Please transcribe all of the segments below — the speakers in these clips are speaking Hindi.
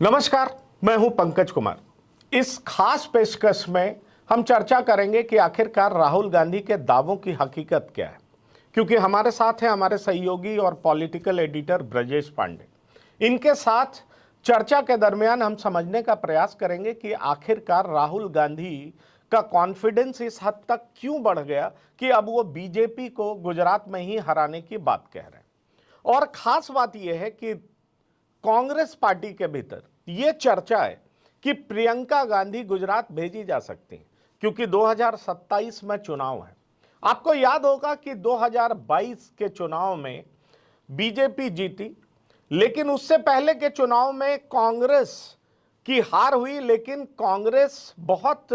नमस्कार, मैं हूं पंकज कुमार। इस खास पेशकश में हम चर्चा करेंगे कि आखिरकार राहुल गांधी के दावों की हकीकत क्या है। क्योंकि हमारे साथ हैं हमारे सहयोगी और पॉलिटिकल एडिटर ब्रजेश पांडे। इनके साथ चर्चा के दरमियान हम समझने का प्रयास करेंगे कि आखिरकार राहुल गांधी का कॉन्फिडेंस इस हद तक क्यों बढ़ गया कि अब वो बीजेपी को गुजरात में ही हराने की बात कह रहे हैं। और खास बात यह है कि कांग्रेस पार्टी के भीतर यह चर्चा है कि प्रियंका गांधी गुजरात भेजी जा सकती हैं, क्योंकि 2027 में चुनाव है। आपको याद होगा कि 2022 के चुनाव में बीजेपी जीती, लेकिन उससे पहले के चुनाव में कांग्रेस की हार हुई, लेकिन कांग्रेस बहुत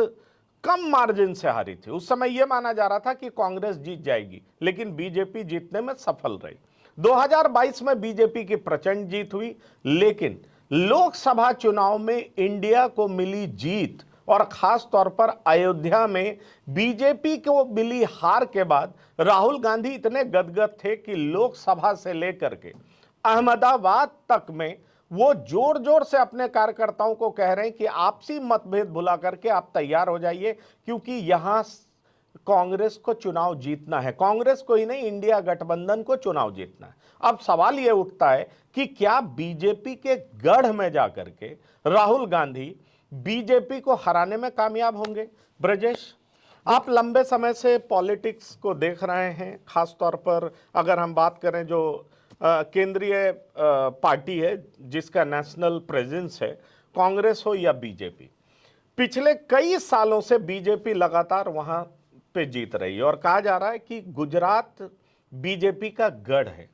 कम मार्जिन से हारी थी। उस समय यह माना जा रहा था कि कांग्रेस जीत जाएगी, लेकिन बीजेपी जीतने में सफल रही। 2022 में बीजेपी की प्रचंड जीत हुई, लेकिन लोकसभा चुनाव में इंडिया को मिली जीत और खास तौर पर अयोध्या में बीजेपी को मिली हार के बाद राहुल गांधी इतने गदगद थे कि लोकसभा से लेकर के अहमदाबाद तक में वो जोर जोर से अपने कार्यकर्ताओं को कह रहे हैं कि आपसी मतभेद भुला करके आप तैयार हो जाइए, क्योंकि यहां कांग्रेस को चुनाव जीतना है। कांग्रेस को ही नहीं, इंडिया गठबंधन को चुनाव जीतना है। अब सवाल यह उठता है कि क्या बीजेपी के गढ़ में जाकर के राहुल गांधी बीजेपी को हराने में कामयाब होंगे? ब्रजेश, आप लंबे समय से पॉलिटिक्स को देख रहे हैं, खास तौर पर अगर हम बात करें जो केंद्रीय पार्टी है जिसका नेशनल प्रेजेंस है, कांग्रेस हो या बीजेपी, पिछले कई सालों से बीजेपी लगातार वहां पे जीत रही है और कहा जा रहा है कि गुजरात बीजेपी का गढ़ है।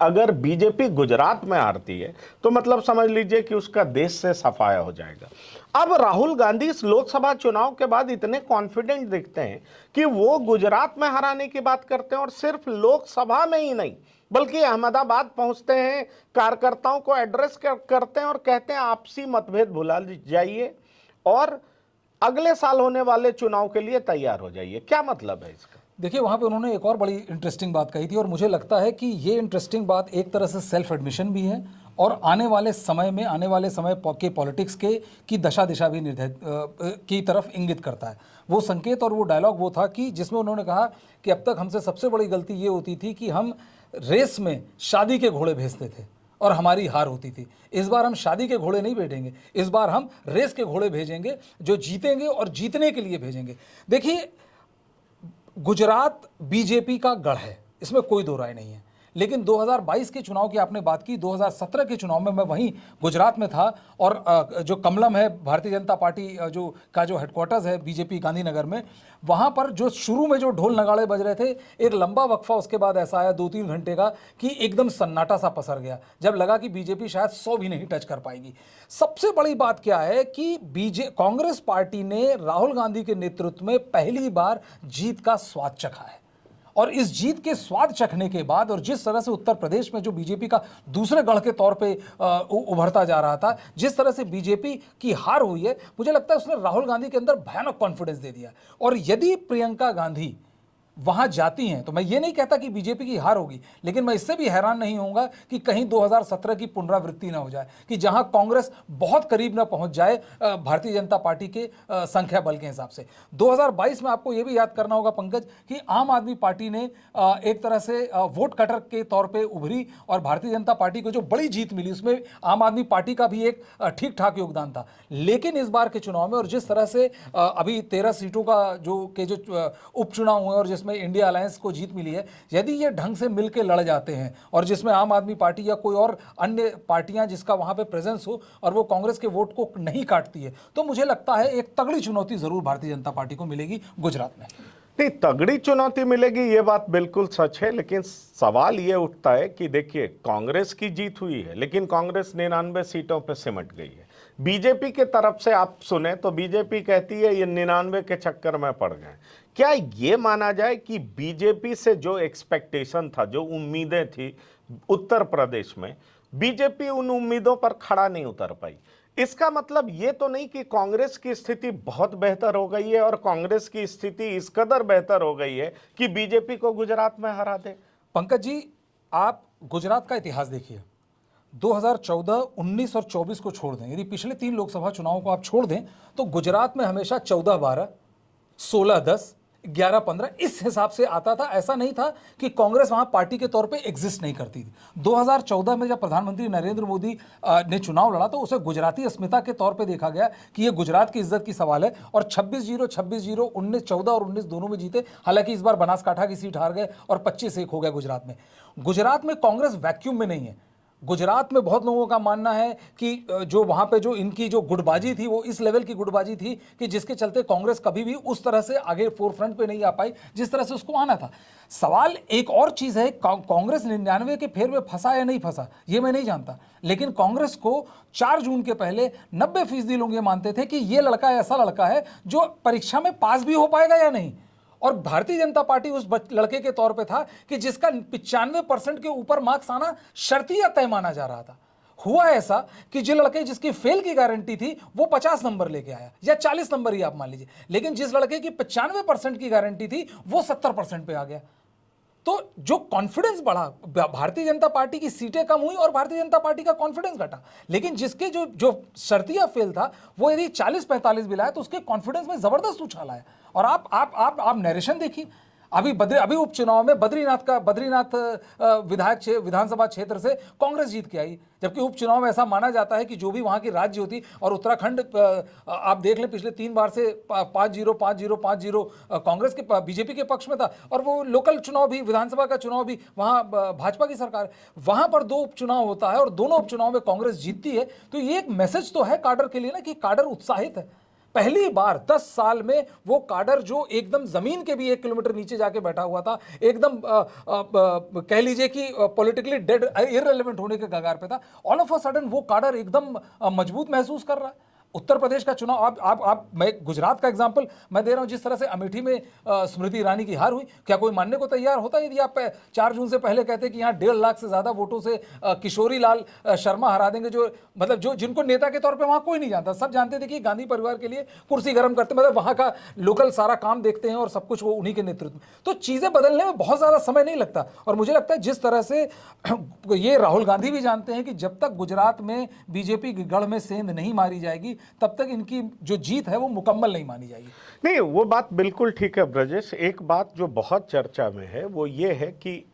अगर बीजेपी गुजरात में हारती है तो मतलब समझ लीजिए कि उसका देश से सफाया हो जाएगा। अब राहुल गांधी इस लोकसभा चुनाव के बाद इतने कॉन्फिडेंट दिखते हैं कि वो गुजरात में हराने की बात करते हैं, और सिर्फ लोकसभा में ही नहीं बल्कि अहमदाबाद पहुंचते हैं, कार्यकर्ताओं को एड्रेस करते हैं और कहते हैं आपसी मतभेद भुला जाइए और अगले साल होने वाले चुनाव के लिए तैयार हो जाइए। क्या मतलब है इसका? देखिए, वहाँ पे उन्होंने एक और बड़ी इंटरेस्टिंग बात कही थी और मुझे लगता है कि ये इंटरेस्टिंग बात एक तरह से सेल्फ एडमिशन भी है और आने वाले समय के पॉलिटिक्स की दशा दिशा भी निर्धारित की तरफ इंगित करता है। वो संकेत और वो डायलॉग वो था कि जिसमें उन्होंने कहा कि अब तक हमसे सबसे बड़ी गलती ये होती थी कि हम रेस में शादी के घोड़े भेजते थे और हमारी हार होती थी। इस बार हम शादी के घोड़े नहीं भेजेंगे, इस बार हम रेस के घोड़े भेजेंगे जो जीतेंगे और जीतने के लिए भेजेंगे। देखिए, गुजरात बीजेपी का गढ़ है, इसमें कोई दो राय नहीं है, लेकिन 2022 के चुनाव की आपने बात की, 2017 के चुनाव में मैं वहीं गुजरात में था और जो कमलम है भारतीय जनता पार्टी जो हेडक्वार्टर्स है बीजेपी गांधीनगर में, वहाँ पर जो शुरू में जो ढोल नगाड़े बज रहे थे, एक लंबा वक्फा उसके बाद ऐसा आया 2-3 घंटे का कि एकदम सन्नाटा सा पसर गया, जब लगा कि बीजेपी शायद 100 भी नहीं टच कर पाएगी। सबसे बड़ी बात क्या है कि कांग्रेस पार्टी ने राहुल गांधी के नेतृत्व में पहली बार जीत का स्वाद चखा है और इस जीत के स्वाद चखने के बाद और जिस तरह से उत्तर प्रदेश में जो बीजेपी का दूसरे गढ़ के तौर पे उभरता जा रहा था, जिस तरह से बीजेपी की हार हुई है, मुझे लगता है उसने राहुल गांधी के अंदर भयानक कॉन्फिडेंस दे दिया। और यदि प्रियंका गांधी वहां जाती हैं तो मैं ये नहीं कहता कि बीजेपी की हार होगी, लेकिन मैं इससे भी हैरान नहीं होऊंगा कि कहीं 2017 की पुनरावृत्ति ना हो जाए, कि जहां कांग्रेस बहुत करीब ना पहुंच जाए भारतीय जनता पार्टी के संख्या बल के हिसाब से। 2022 में आपको यह भी याद करना होगा पंकज कि आम आदमी पार्टी ने एक तरह से वोट कटर के तौर पर उभरी और भारतीय जनता पार्टी को जो बड़ी जीत मिली उसमें आम आदमी पार्टी का भी एक ठीक ठाक योगदान था। लेकिन इस बार के चुनाव में और जिस तरह से अभी 13 सीटों का जो उपचुनाव हुए और जिसमें इंडिया अलायंस को जीत मिली है, यदि ये ढंग से मिलकर लड़ जाते हैं और जिसमें आम आदमी पार्टी या कोई और अन्य पार्टियां जिसका वहां पे प्रेजेंस हो और वो कांग्रेस के वोट को नहीं काटती है, तो मुझे लगता है एक तगड़ी चुनौती जरूर भारतीय जनता पार्टी को मिलेगी गुजरात में। नहीं, तगड़ी चुनौती मिलेगी ये बात बिल्कुल सच है, लेकिन सवाल ये उठता है कि देखिए, कांग्रेस की जीत हुई है लेकिन कांग्रेस 99 सीटों पर सिमट गई है। बीजेपी के तरफ से आप सुने तो बीजेपी कहती है ये 99 के चक्कर में पड़ गए। क्या ये माना जाए कि बीजेपी से जो एक्सपेक्टेशन था, जो उम्मीदें थी उत्तर प्रदेश में, बीजेपी उन उम्मीदों पर खड़ा नहीं उतर पाई? इसका मतलब ये तो नहीं कि कांग्रेस की स्थिति बहुत बेहतर हो गई है और कांग्रेस की स्थिति इस कदर बेहतर हो गई है कि बीजेपी को गुजरात में हरा दे। पंकज जी, आप गुजरात का इतिहास देखिए। 2014, 19 और 24 को छोड़ दें, यदि पिछले 3 लोकसभा चुनावों को आप छोड़ दें, तो गुजरात में हमेशा 14-12, 16-10, 11-15 इस हिसाब से आता था। ऐसा नहीं था कि कांग्रेस वहां पार्टी के तौर पे एग्जिस्ट नहीं करती थी। 2014 में जब प्रधानमंत्री नरेंद्र मोदी ने चुनाव लड़ा, तो उसे गुजराती अस्मिता के तौर पे देखा गया कि ये गुजरात की इज्जत की सवाल है, और 26-0, 26-0, 14 और 19 दोनों में जीते। हालांकि इस बार बनासकाठा की सीट हार गए और 25-1 हो गया गुजरात में। गुजरात में कांग्रेस वैक्यूम में नहीं है। गुजरात में बहुत लोगों का मानना है कि जो वहां पे जो इनकी जो गुटबाजी थी, वो इस लेवल की गुटबाजी थी कि जिसके चलते कांग्रेस कभी भी उस तरह से आगे फोरफ्रंट पे नहीं आ पाई जिस तरह से उसको आना था। सवाल एक और चीज है, कांग्रेस 99 के फेर में फंसा या नहीं फंसा ये मैं नहीं जानता, लेकिन कांग्रेस को 4 जून के पहले 90% लोग ये मानते थे कि ये लड़का ऐसा लड़का है जो परीक्षा में पास भी हो पाएगा या नहीं। और भारतीय जनता पार्टी उस लड़के के तौर पे था कि जिसका 95% के ऊपर मार्क्स आना शर्तिया तय माना जा रहा था। हुआ ऐसा कि जो लड़के जिसकी फेल की गारंटी थी वो 50 नंबर लेके आया, या 40 नंबर ही आप मान लीजिए, लेकिन जिस लड़के की 95% की गारंटी थी वो 70% पे आ गया। तो जो कॉन्फिडेंस बढ़ा, भारतीय जनता पार्टी की सीटें कम हुई और भारतीय जनता पार्टी का कॉन्फिडेंस घटा। लेकिन जिसके जो जो शर्तिया फेल था, वो यदि 40-45 भी लाया तो उसके कॉन्फिडेंस में जबरदस्त उछाल आया। और आप नरेशन देखिए, अभी उपचुनाव में बद्रीनाथ विधानसभा क्षेत्र से कांग्रेस जीत के आई, जबकि उपचुनाव में ऐसा माना जाता है कि जो भी वहां की राज्य होती, और उत्तराखंड आप देख लें पिछले 3 बार से 5-0 5-0 5-0 कांग्रेस के बीजेपी के पक्ष में था, और वो लोकल चुनाव भी, विधानसभा का चुनाव भी वहां भाजपा की सरकार। वहां पर 2 उपचुनाव होता है और दोनों उपचुनाव में कांग्रेस जीतती है। तो ये एक मैसेज तो है काडर के लिए ना, कि काडर उत्साहित है। पहली बार 10 साल में वो काडर जो एकदम जमीन के भी 1 किलोमीटर नीचे जाके बैठा हुआ था, एकदम कह लीजिए कि पॉलिटिकली डेड, इररिलेवेंट होने के कगार पे था, ऑल ऑफ अ सडन वो काडर एकदम मजबूत महसूस कर रहा है। उत्तर प्रदेश का चुनाव, आप मैं गुजरात का एग्जांपल मैं दे रहा हूं, जिस तरह से अमेठी में स्मृति ईरानी की हार हुई, क्या कोई मानने को तैयार होता यदि आप 4 जून से पहले कहते कि यहाँ 1.5 लाख से ज्यादा वोटों से किशोरी लाल शर्मा हरा देंगे, जो मतलब जो जिनको नेता के तौर पे वहां कोई नहीं जानता, सब जानते थे कि गांधी परिवार के लिए कुर्सी गर्म करते, मतलब वहां का लोकल सारा काम देखते हैं और सब कुछ वो उन्हीं के नेतृत्व में। तो चीजें बदलने में बहुत ज्यादा समय नहीं लगता। और मुझे लगता है जिस तरह से ये राहुल गांधी भी जानते हैं कि जब तक गुजरात में बीजेपी की गढ़ में सेंध नहीं मारी जाएगी, तब तक इनकी जो जीत है वो मुकम्मल नहीं मानी जाएगी। नहीं, वो बात बिल्कुल ठीक है ब्रजेश। एक बात जो बहुत चर्चा में है वो ये है कि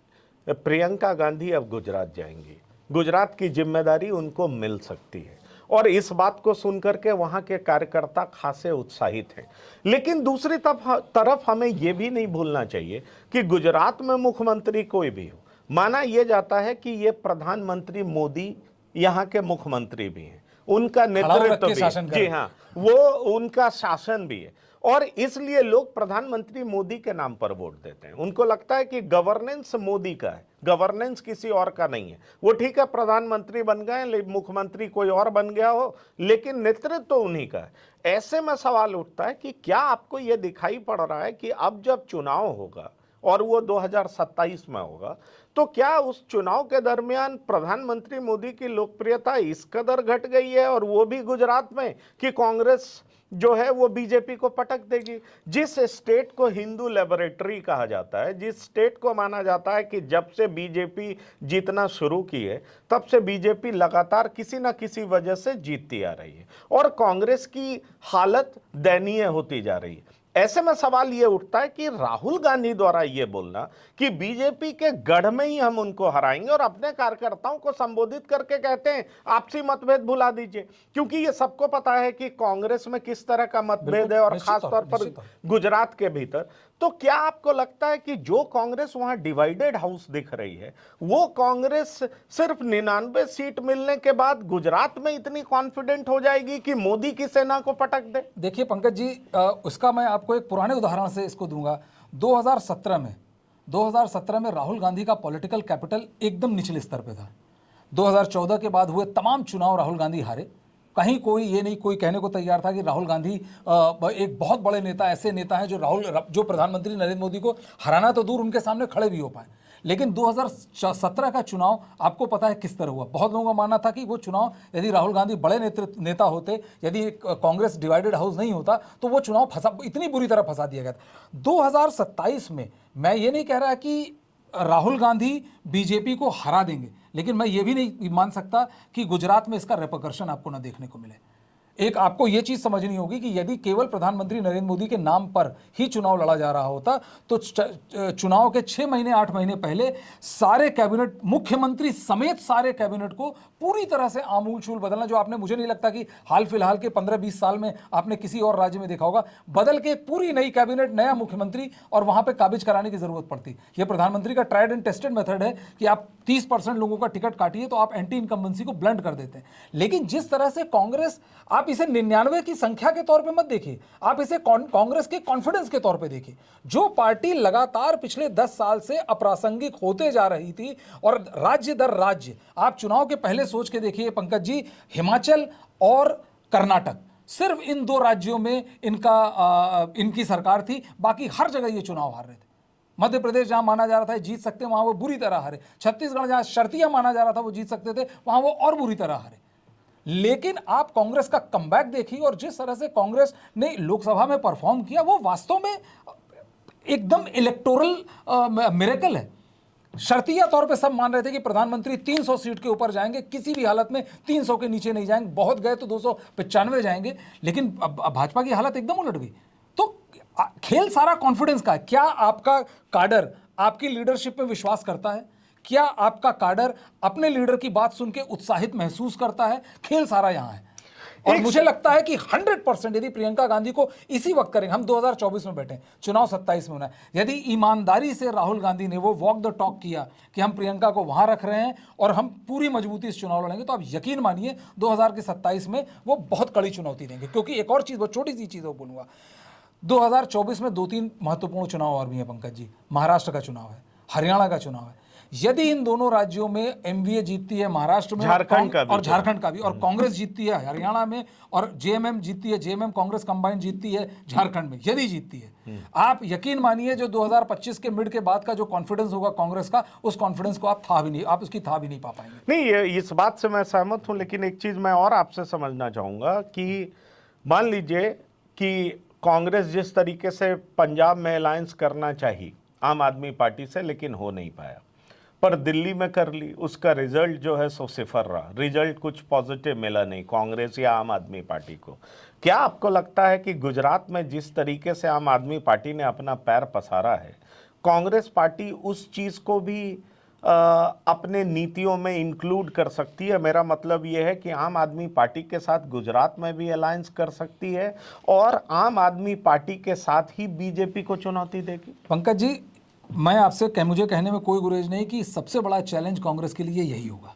प्रियंका गांधी अब गुजरात जाएंगी, गुजरात की जिम्मेदारी उनको मिल सकती है, और इस बात को सुनकर के वहां के कार्यकर्ता खासे उत्साहित हैं। लेकिन दूसरी तरफ हमें यह भी नहीं भूलना चाहिए कि गुजरात में मुख्यमंत्री कोई भी हो, माना यह जाता है कि ये प्रधानमंत्री मोदी यहाँ के मुख्यमंत्री भी हैं, उनका नेतृत्व भी है, जी हाँ, वो उनका शासन भी है, और इसलिए लोग प्रधानमंत्री मोदी के नाम पर वोट देते हैं। उनको लगता है कि गवर्नेंस मोदी का है, गवर्नेंस किसी और का नहीं है। वो ठीक है प्रधानमंत्री बन गए, मुख्यमंत्री कोई और बन गया हो, लेकिन नेतृत्व तो उन्हीं का है। ऐसे में सवाल उठता है कि क्या आपको यह दिखाई पड़ रहा है कि अब जब चुनाव होगा, और वो 2027 में होगा, तो क्या उस चुनाव के दरमियान प्रधानमंत्री मोदी की लोकप्रियता इस कदर घट गई है, और वो भी गुजरात में, कि कांग्रेस जो है वो बीजेपी को पटक देगी? जिस स्टेट को हिंदू लेबोरेटरी कहा जाता है, जिस स्टेट को माना जाता है कि जब से बीजेपी जीतना शुरू की है तब से बीजेपी लगातार किसी ना किसी वजह से जीतती आ रही है, और कांग्रेस की हालत दयनीय होती जा रही है। ऐसे में सवाल ये उठता है कि राहुल गांधी द्वारा ये बोलना कि बीजेपी के गढ़ में ही हम उनको हराएंगे, और अपने कार्यकर्ताओं को संबोधित करके कहते हैं आपसी मतभेद भुला दीजिए, क्योंकि ये सबको पता है कि कांग्रेस में किस तरह का मतभेद है, और खास तौर पर गुजरात के भीतर। तो क्या आपको लगता है कि जो कांग्रेस वहां डिवाइडेड हाउस दिख रही है, वो कांग्रेस सिर्फ 99 सीट मिलने के बाद गुजरात में इतनी कॉन्फिडेंट हो जाएगी कि मोदी की सेना को पटक दे? देखिए पंकज जी, उसका मैं आपको एक पुराने उदाहरण से इसको दूंगा। 2017 में राहुल गांधी का पॉलिटिकल कैपिटल एकदम निचले स्तर पे था। 2014 के बाद हुए तमाम चुनाव राहुल गांधी हारे। कहीं कोई कहने को तैयार था कि राहुल गांधी एक बहुत बड़े नेता, ऐसे नेता हैं जो प्रधानमंत्री नरेंद्र मोदी को हराना तो दूर, उनके सामने खड़े भी हो पाए। लेकिन 2017 का चुनाव आपको पता है किस तरह हुआ। बहुत लोगों का मानना था कि वो चुनाव यदि राहुल गांधी बड़े नेता होते, यदि कांग्रेस डिवाइडेड हाउस नहीं होता, तो वो चुनाव इतनी बुरी तरह फंसा दिया गया था। 2027 में मैं ये नहीं कह रहा कि राहुल गांधी बीजेपी को हरा देंगे, लेकिन मैं ये भी नहीं मान सकता कि गुजरात में इसका रेपरकशन आपको ना देखने को मिले। एक आपको यह चीज समझनी होगी कि यदि केवल प्रधानमंत्री नरेंद्र मोदी के नाम पर ही चुनाव लड़ा जा रहा होता तो चुनाव के 6 महीने 8 महीने पहले सारे कैबिनेट, मुख्यमंत्री समेत सारे कैबिनेट को पूरी तरह से आमूल चूल बदलना, जो आपने, मुझे नहीं लगता कि हाल फिलहाल के 15-20 साल में आपने किसी और राज्य में देखा होगा, बदल के पूरी नई कैबिनेट, नया मुख्यमंत्री और वहां पर काबिज कराने की जरूरत पड़ती। यह प्रधानमंत्री का ट्राइड एंड टेस्टेड मेथड है कि आप 30% लोगों का टिकट काटिए तो आप एंटी इनकम्बेंसी को ब्लंट कर देते हैं। लेकिन जिस तरह से कांग्रेस, आप इसे 99 की संख्या के तौर पे मत देखिए, आप इसे कांग्रेस के कॉन्फिडेंस के तौर पे देखिए। जो पार्टी लगातार पिछले 10 साल से अप्रासंगिक होते जा रही थी और राज्य दर राज्य, आप चुनाव के पहले सोच के देखिए पंकज जी, हिमाचल और कर्नाटक, सिर्फ इन 2 राज्यों में इनकी सरकार थी, बाकी हर जगह ये चुनाव हार रहे थे। मध्य प्रदेश जहां माना जा रहा था जीत सकते, वहां वो बुरी तरह हारे। छत्तीसगढ़ जहां शर्तिया माना जा रहा था वो जीत सकते थे, वहां वो और बुरी तरह हारे। लेकिन आप कांग्रेस का कमबैक देखिए और जिस तरह से कांग्रेस ने लोकसभा में परफॉर्म किया, वो वास्तव में एकदम इलेक्टोरल मिरेकल है। शर्तिया तौर पे सब मान रहे थे कि प्रधानमंत्री 300 सीट के ऊपर जाएंगे, किसी भी हालत में 300 के नीचे नहीं जाएंगे, बहुत गए तो 295 जाएंगे। लेकिन भाजपा की हालत एकदम उलट गई। तो खेल सारा कॉन्फिडेंस का है। क्या आपका काडर आपकी लीडरशिप में विश्वास करता है? क्या आपका काडर अपने लीडर की बात सुन के उत्साहित महसूस करता है? खेल सारा यहां है। और मुझे लगता है कि 100% यदि प्रियंका गांधी को इसी वक्त करेंगे, हम 2024 में बैठे, चुनाव 27 में होना है, यदि ईमानदारी से राहुल गांधी ने वो वॉक द टॉक किया कि हम प्रियंका को वहां रख रहे हैं और हम पूरी मजबूती से चुनाव लड़ेंगे, तो आप यकीन मानिए 2027 में वो बहुत कड़ी चुनौती देंगे। क्योंकि एक और चीज, बहुत छोटी सी चीज वो बोलूंगा, 2024 में 2-3 महत्वपूर्ण चुनाव और भी हैं पंकज जी। महाराष्ट्र का चुनाव है, हरियाणा का चुनाव है। यदि इन दोनों राज्यों में एमवीए जीतती है, महाराष्ट्र में झारखंड का भी, और कांग्रेस जीतती है हरियाणा में, और जेएमएम जीतती है, जेएमएम कांग्रेस कंबाइन जीतती है झारखंड में, यदि जीतती है, आप यकीन मानिए जो 2025 के मिड के बाद का जो कॉन्फिडेंस होगा कांग्रेस का, उस कॉन्फिडेंस को आप उसकी था भी नहीं पा पाएंगे। नहीं, इस बात से मैं सहमत हूं, लेकिन एक चीज मैं और आपसे समझना चाहूंगा कि मान लीजिए कि कांग्रेस जिस तरीके से पंजाब में अलायंस करना चाहिए आम आदमी पार्टी से, लेकिन हो नहीं पाया, पर दिल्ली में कर ली, उसका रिजल्ट जो है सो सिफर रहा, रिजल्ट कुछ पॉजिटिव मिला नहीं कांग्रेस या आम आदमी पार्टी को। क्या आपको लगता है कि गुजरात में जिस तरीके से आम आदमी पार्टी ने अपना पैर पसारा है, कांग्रेस पार्टी उस चीज को भी अपने नीतियों में इंक्लूड कर सकती है? मेरा मतलब यह है कि आम आदमी पार्टी के साथ गुजरात में भी अलायंस कर सकती है और आम आदमी पार्टी के साथ ही बीजेपी को चुनौती देगी? पंकज जी, मैं आपसे मुझे कहने में कोई गुरेज नहीं कि सबसे बड़ा चैलेंज कांग्रेस के लिए यही होगा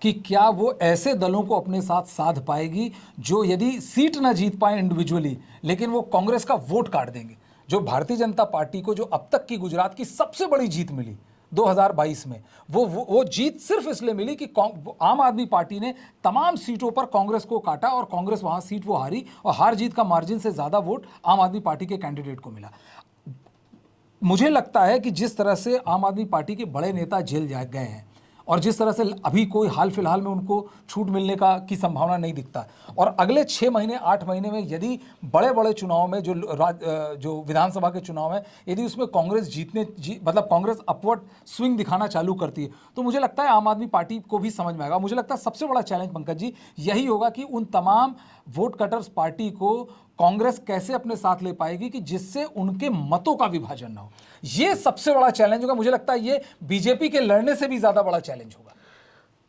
कि क्या वो ऐसे दलों को अपने साथ साध पाएगी जो यदि सीट ना जीत पाए इंडिविजुअली, लेकिन वो कांग्रेस का वोट काट देंगे। जो भारतीय जनता पार्टी को जो अब तक की गुजरात की सबसे बड़ी जीत मिली 2022 में, वो जीत सिर्फ इसलिए मिली कि आम आदमी पार्टी ने तमाम सीटों पर कांग्रेस को काटा और कांग्रेस वहां सीट वो हारी, और हार जीत का मार्जिन से ज्यादा वोट आम आदमी पार्टी के कैंडिडेट को मिला। मुझे लगता है कि जिस तरह से आम आदमी पार्टी के बड़े नेता जेल जा गए हैं और जिस तरह से अभी कोई हाल फिलहाल में उनको छूट मिलने की संभावना नहीं दिखता, और अगले 6 महीने 8 महीने में यदि बड़े बड़े चुनाव में जो विधानसभा के चुनाव है, यदि उसमें कांग्रेस मतलब कांग्रेस अपवर्ड स्विंग दिखाना चालू करती है, तो मुझे लगता है आम आदमी पार्टी को भी समझ में आएगा। मुझे लगता है सबसे बड़ा चैलेंज पंकज जी यही होगा कि उन तमाम वोट कटर्स पार्टी को कांग्रेस कैसे अपने साथ ले पाएगी कि जिससे उनके मतों का विभाजन ना हो। यह सबसे बड़ा चैलेंज होगा। मुझे लगता है ये बीजेपी के लड़ने से भी ज्यादा बड़ा चैलेंज होगा।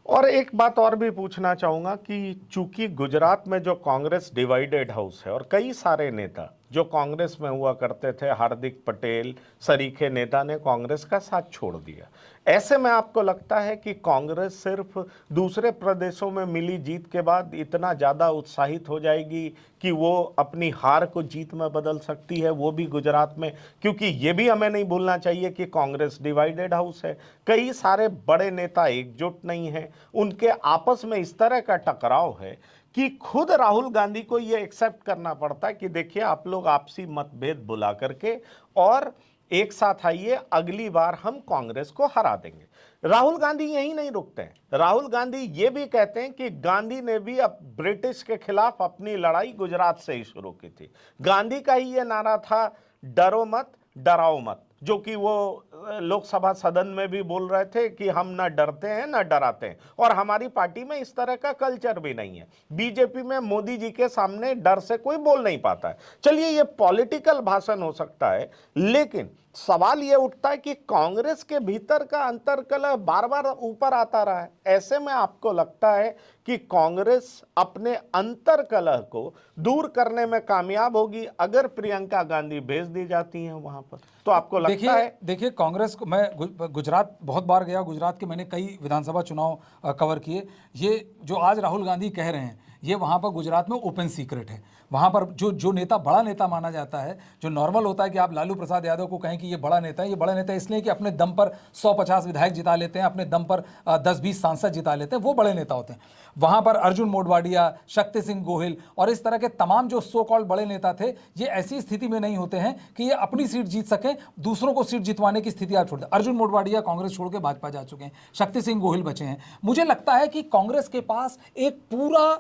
और एक बात और भी पूछना चाहूंगा कि चूंकि गुजरात में जो कांग्रेस डिवाइडेड हाउस है और कई सारे नेता जो कांग्रेस में हुआ करते थे, हार्दिक पटेल सरीखे नेता ने कांग्रेस का साथ छोड़ दिया, ऐसे में आपको लगता है कि कांग्रेस सिर्फ दूसरे प्रदेशों में मिली जीत के बाद इतना ज़्यादा उत्साहित हो जाएगी कि वो अपनी हार को जीत में बदल सकती है, वो भी गुजरात में? क्योंकि ये भी हमें नहीं भूलना चाहिए कि कांग्रेस डिवाइडेड हाउस है, कई सारे बड़े नेता एकजुट नहीं हैं, उनके आपस में इस तरह का टकराव है कि खुद राहुल गांधी को ये एक्सेप्ट करना पड़ता है कि देखिए आप लोग आपसी मतभेद बुला करके और एक साथ आइए, अगली बार हम कांग्रेस को हरा देंगे। राहुल गांधी यही नहीं रुकते हैं, राहुल गांधी ये भी कहते हैं कि गांधी ने भी अब ब्रिटिश के खिलाफ अपनी लड़ाई गुजरात से ही शुरू की थी। गांधी का ही ये नारा था, डरो मत डराओ मत। जो कि वो लोकसभा सदन में भी बोल रहे थे कि हम ना डरते हैं ना डराते हैं, और हमारी पार्टी में इस तरह का कल्चर भी नहीं है। बीजेपी में मोदी जी के सामने डर से कोई बोल नहीं पाता है। चलिए, ये पॉलिटिकल भाषण हो सकता है, लेकिन सवाल ये उठता है कि कांग्रेस के भीतर का अंतर्कलह बार बार ऊपर आता रहा है। ऐसे में आपको लगता है कि कांग्रेस अपने अंतर्कलह को दूर करने में कामयाब होगी अगर प्रियंका गांधी भेज दी जाती हैं वहां पर? तो आपको लगता है? देखिए कांग्रेस को, मैं गुजरात बहुत बार गया, गुजरात के मैंने कई विधानसभा चुनाव कवर किए। ये जो आज राहुल गांधी कह रहे हैं, ये वहाँ पर गुजरात में ओपन सीक्रेट है। वहाँ पर जो नेता बड़ा नेता माना जाता है, जो नॉर्मल होता है कि आप लालू प्रसाद यादव को कहें कि ये बड़ा नेता है, ये बड़ा नेता है इसलिए कि अपने दम पर 150 विधायक जिता लेते हैं, अपने दम पर 10-20 सांसद जिता लेते हैं, वो बड़े नेता होते हैं। वहाँ पर अर्जुन मोढवाडिया, शक्ति सिंह गोहिल और इस तरह के तमाम जो सो कॉल्ड बड़े नेता थे, ये ऐसी स्थिति में नहीं होते हैं कि ये अपनी सीट जीत सकें, दूसरों को सीट जितवाने की स्थिति आप छोड़ दें। अर्जुन मोढवाडिया कांग्रेस छोड़ के भाजपा जा चुके हैं, शक्ति सिंह गोहिल बचे हैं। मुझे लगता है कि कांग्रेस के पास एक पूरा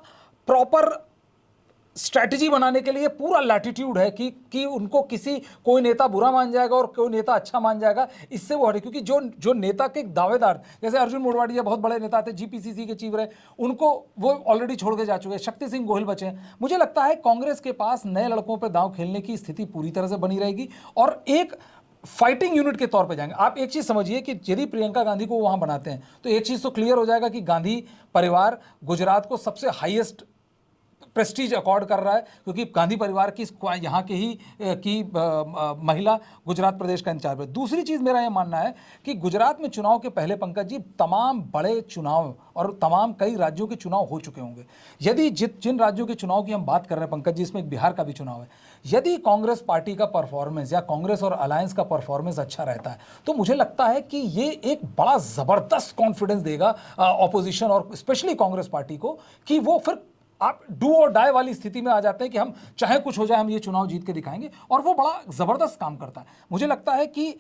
प्रॉपर स्ट्रैटेजी बनाने के लिए पूरा लैटिट्यूड है कि उनको कोई नेता बुरा मान जाएगा और कोई नेता अच्छा मान जाएगा, इससे वो हटे। क्योंकि जो नेता के दावेदार, जैसे अर्जुन मोढवाडिया बहुत बड़े नेता थे, जीपीसीसी के चीफ रहे, उनको वो ऑलरेडी छोड़ के जा चुके हैं। शक्ति सिंह गोहिल बचे हैं। मुझे लगता है कांग्रेस के पास नए लड़कों पर दांव खेलने की स्थिति पूरी तरह से बनी रहेगी और एक फाइटिंग यूनिट के तौर पे जाएंगे। आप एक चीज समझिए कि यदि प्रियंका गांधी को वहां बनाते हैं तो एक चीज तो क्लियर हो जाएगा कि गांधी परिवार गुजरात को सबसे हाईएस्ट प्रेस्टीज अकॉर्ड कर रहा है, क्योंकि गांधी परिवार की यहाँ के ही महिला गुजरात प्रदेश का इंचार्ज है। दूसरी चीज़ मेरा यह मानना है कि गुजरात में चुनाव के पहले, पंकज जी, तमाम बड़े चुनाव और तमाम कई राज्यों के चुनाव हो चुके होंगे। यदि जिन राज्यों के चुनाव की हम बात कर रहे हैं पंकज जी, इसमें एक बिहार का भी चुनाव है, यदि कांग्रेस पार्टी का परफॉर्मेंस या कांग्रेस और अलायंस का परफॉर्मेंस अच्छा रहता है तो मुझे लगता है कि ये एक बड़ा ज़बरदस्त कॉन्फिडेंस देगा ऑपोजिशन और स्पेशली कांग्रेस पार्टी को, कि वो फिर आप डू और डाई वाली स्थिति में आ जाते हैं कि हम चाहे कुछ हो जाए, हम ये चुनाव जीत के दिखाएंगे, और वो बड़ा जबरदस्त काम करता है। मुझे लगता है कि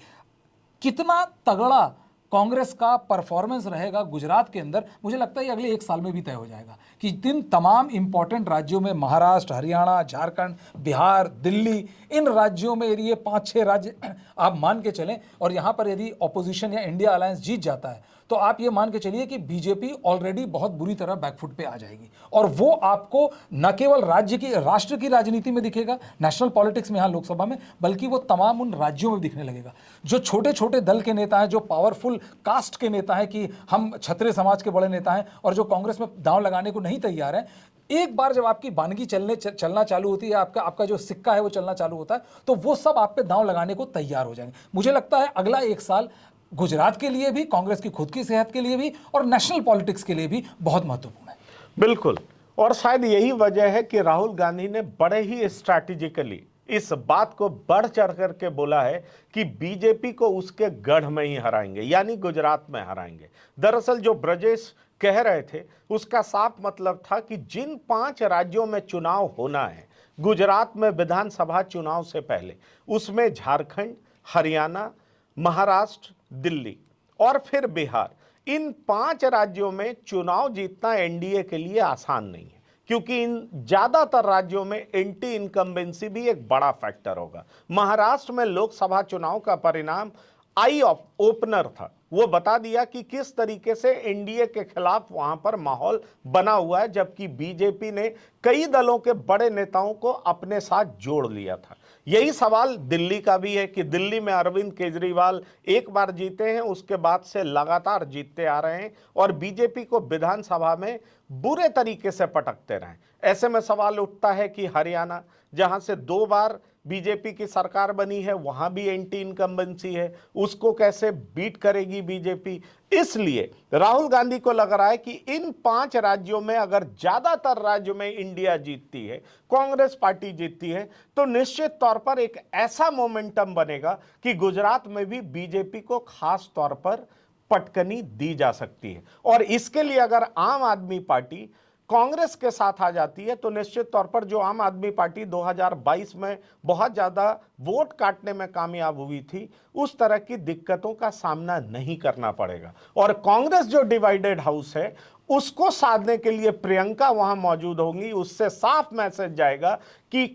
कितना तगड़ा कांग्रेस का परफॉर्मेंस रहेगा गुजरात के अंदर, मुझे लगता है ये अगले 1 साल में भी तय हो जाएगा कि इन तमाम इंपॉर्टेंट राज्यों में, महाराष्ट्र, हरियाणा, झारखंड, बिहार, दिल्ली, इन राज्यों में यदि ये 5-6 राज्य आप मान के चलें और यहाँ पर यदि ऑपोजिशन या इंडिया अलायंस जीत जाता है तो आप ये मान के चलिए कि बीजेपी ऑलरेडी बहुत बुरी तरह बैकफुट पे आ जाएगी, और वो आपको न केवल राष्ट्र की राजनीति में दिखेगा, नेशनल पॉलिटिक्स में, यहाँ लोकसभा में, बल्कि वो तमाम उन राज्यों में दिखने लगेगा। जो छोटे छोटे दल के नेता हैं, जो पावरफुल कास्ट के नेता हैं कि हम क्षत्रिय समाज के बड़े नेता हैं और जो कांग्रेस में दांव लगाने को नहीं तैयार हैं, एक बार जब आपकी बानगी चलना चालू होती है, आपका जो सिक्का है वो चलना चालू होता है, तो वो सब आप पे दांव लगाने को तैयार हो जाएंगे। मुझे लगता है अगला 1 साल गुजरात के लिए भी, कांग्रेस की खुद की सेहत के लिए भी और नेशनल पॉलिटिक्स के लिए भी बहुत महत्वपूर्ण है। बिल्कुल, और शायद यही वजह है कि राहुल गांधी ने बड़े ही स्ट्रैटेजिकली इस बात को बढ़ चढ़ करके बोला है कि बीजेपी को उसके गढ़ में ही हराएंगे, यानी गुजरात में हराएंगे। दरअसल जो ब्रजेश कह रहे थे उसका साफ मतलब था कि जिन 5 राज्यों में चुनाव होना है गुजरात में विधानसभा चुनाव से पहले, उसमें झारखंड, हरियाणा, महाराष्ट्र, दिल्ली और फिर बिहार, इन 5 राज्यों में चुनाव जीतना एनडीए के लिए आसान नहीं है, क्योंकि इन ज्यादातर राज्यों में एंटी इनकम्बेंसी भी एक बड़ा फैक्टर होगा। महाराष्ट्र में लोकसभा चुनाव का परिणाम आई ओपनर था, वो बता दिया कि किस तरीके से एनडीए के खिलाफ वहां पर माहौल बना हुआ है, जबकि बीजेपी ने कई दलों के बड़े नेताओं को अपने साथ जोड़ लिया था। यही सवाल दिल्ली का भी है कि दिल्ली में अरविंद केजरीवाल एक बार जीते हैं, उसके बाद से लगातार जीतते आ रहे हैं और बीजेपी को विधानसभा में बुरे तरीके से पटकते रहे। ऐसे में सवाल उठता है कि हरियाणा, जहां से 2 बार बीजेपी की सरकार बनी है, वहां भी एंटी इनकम्बेंसी है, उसको कैसे बीट करेगी बीजेपी। इसलिए राहुल गांधी को लग रहा है कि इन 5 राज्यों में अगर ज्यादातर राज्यों में इंडिया जीतती है, कांग्रेस पार्टी जीतती है, तो निश्चित तौर पर एक ऐसा मोमेंटम बनेगा कि गुजरात में भी बीजेपी को खास तौर पर पटकनी दी जा सकती है। और इसके लिए अगर आम आदमी पार्टी कांग्रेस के साथ आ जाती है तो निश्चित तौर पर जो आम आदमी पार्टी 2022 में बहुत ज़्यादा वोट काटने में कामयाब हुई थी, उस तरह की दिक्कतों का सामना नहीं करना पड़ेगा। और कांग्रेस जो डिवाइडेड हाउस है उसको साधने के लिए प्रियंका वहां मौजूद होंगी, उससे साफ मैसेज जाएगा कि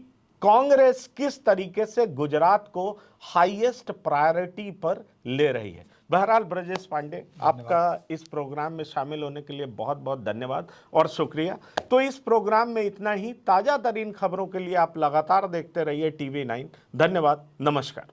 कांग्रेस किस तरीके से गुजरात को हाईएस्ट प्रायोरिटी पर ले रही है। बहरहाल ब्रजेश पांडे, आपका इस प्रोग्राम में शामिल होने के लिए बहुत बहुत धन्यवाद और शुक्रिया। तो इस प्रोग्राम में इतना ही। ताजा तरीन खबरों के लिए आप लगातार देखते रहिए TV9। धन्यवाद, नमस्कार।